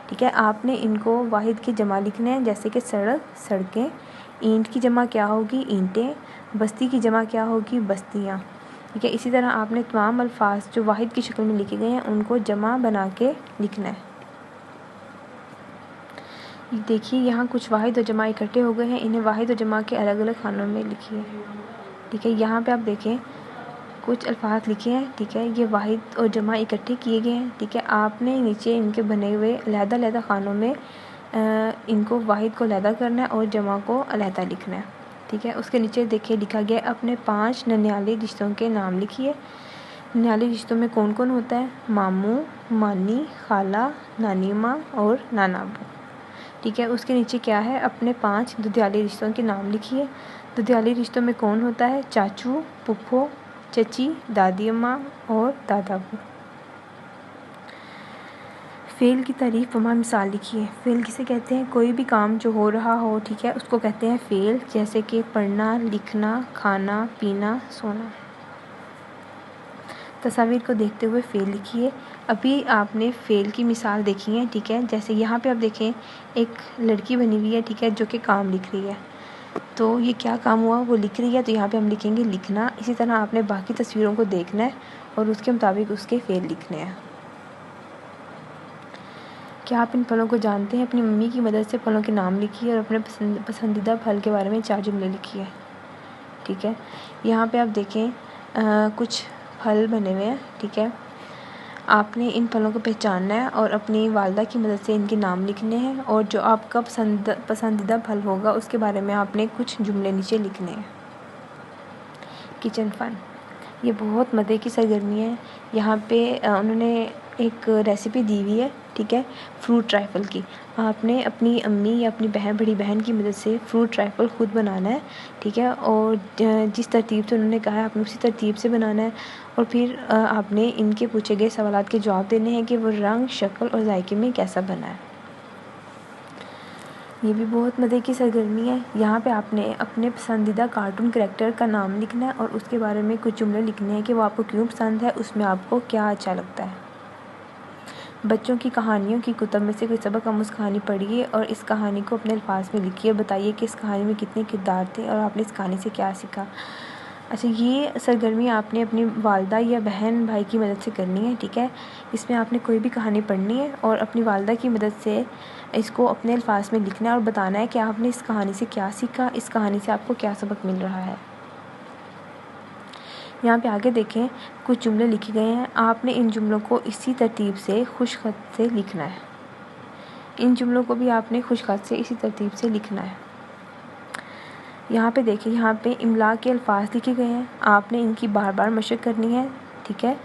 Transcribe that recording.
ठीक है। आपने इनको वाहिद की जमा लिखने हैं, जैसे कि सड़क, सड़कें। ईंट की जमा क्या होगी? ईंटें। बस्ती की जमा क्या होगी? बस्तियाँ। ठीक है। इसी तरह आपने तमाम अल्फाज जो वाहिद की शक्ल में लिखे गए हैं उनको जमा बना के लिखना है। देखिए यहाँ कुछ वाहिद और जमा इकट्ठे हो गए हैं, इन्हें वाहिद और जमा के अलग अलग खानों में लिखिए। ठीक है। यहाँ पे आप देखें कुछ अल्फाज लिखे हैं। ठीक है। ये वाहिद और जमा इकट्ठे किए गए हैं। ठीक है। आपने नीचे इनके बने हुए अलहदा खानों में इनको वाहिद को अलहदा करना है और जमा को अलहदा लिखना है। ठीक है। उसके नीचे देखिए लिखा गया अपने 5 ननिहाली रिश्तों के नाम लिखिए। ननिहाली रिश्तों में कौन कौन होता है? मामू, मानी, खाला, नानी माँ और नानाबू। ठीक है। उसके नीचे क्या है? अपने 5 दुधियाली रिश्तों के नाम लिखिए। दुधियाली रिश्तों में कौन होता है? चाचू, पुप्पो, चची, दादी अम्मा और दादाबू। फ़ेल की तारीफ़ वमा मिसाल लिखिए। फ़ेल किसे कहते हैं? कोई भी काम जो हो रहा हो, ठीक है, उसको कहते हैं फ़ेल। जैसे कि पढ़ना, लिखना, खाना, पीना, सोना। तस्वीर को देखते हुए फ़ेल लिखिए। अभी आपने फ़ेल की मिसाल देखी है। ठीक है। जैसे यहाँ पे आप देखें एक लड़की बनी हुई है, ठीक है, जो कि काम लिख रही है। तो ये क्या काम हुआ? वो लिख रही है, तो यहाँ पे हम लिखेंगे लिखना। इसी तरह आपने बाकी तस्वीरों को देखना है और उसके मुताबिक उसके फ़ेल लिखने हैं। क्या आप इन फलों को जानते हैं? अपनी मम्मी की मदद से फलों के नाम लिखिए और अपने पसंदीदा फल के बारे में 4 जुमले लिखिए। ठीक है। यहाँ पे आप देखें कुछ फल बने हुए हैं। ठीक है। आपने इन फलों को पहचानना है और अपनी वालदा की मदद से इनके नाम लिखने हैं और जो आपका पसंदीदा फल होगा उसके बारे में आपने कुछ जुमले नीचे लिखने हैं। किचन फन, ये बहुत मज़े की सरगर्मी है। यहाँ पे उन्होंने एक रेसिपी दी हुई है। ठीक है। फ्रूट ट्राइफल की। आपने अपनी अम्मी या अपनी बड़ी बहन की मदद से फ्रूट ट्राइफल ख़ुद बनाना है। ठीक है। और जिस तरतीब से उन्होंने कहा है आपने उसी तरतीब से बनाना है और फिर आपने इनके पूछे गए सवालात के जवाब देने हैं कि वो रंग, शक्ल और जायके में कैसा बना है। ये भी बहुत मज़े की सरगर्मी है। यहाँ पे आपने अपने पसंदीदा कार्टून कैरेक्टर का नाम लिखना है और उसके बारे में कुछ जुमले लिखने हैं कि वो आपको क्यों पसंद है, उसमें आपको क्या अच्छा लगता है। बच्चों की कहानियों की कुतुब में से कोई सबक आमूज़ कहानी पढ़िए और इस कहानी को अपने अल्फाज में लिखिए। बताइए कि इस कहानी में कितने किरदार थे और आपने इस कहानी से क्या सीखा। अच्छा, ये सरगर्मी आपने अपनी वालदा या बहन भाई की मदद से करनी है। ठीक है। इसमें आपने कोई भी कहानी पढ़नी है और अपनी वालदा की मदद से इसको अपने अल्फाज में लिखना है और बताना है कि आपने इस कहानी से क्या सीखा, इस कहानी से आपको क्या सबक मिल रहा है। यहाँ पे आगे देखें कुछ जुमले लिखे गए हैं। आपने इन जुमलों को इसी तरतीब से खुश खत से लिखना है। इन जुमलों को भी आपने खुश खत से इसी तरतीब से लिखना है। यहाँ पे देखिए, यहाँ पे इमला के अल्फाज लिखे गए हैं। आपने इनकी बार बार मशक करनी है। ठीक है।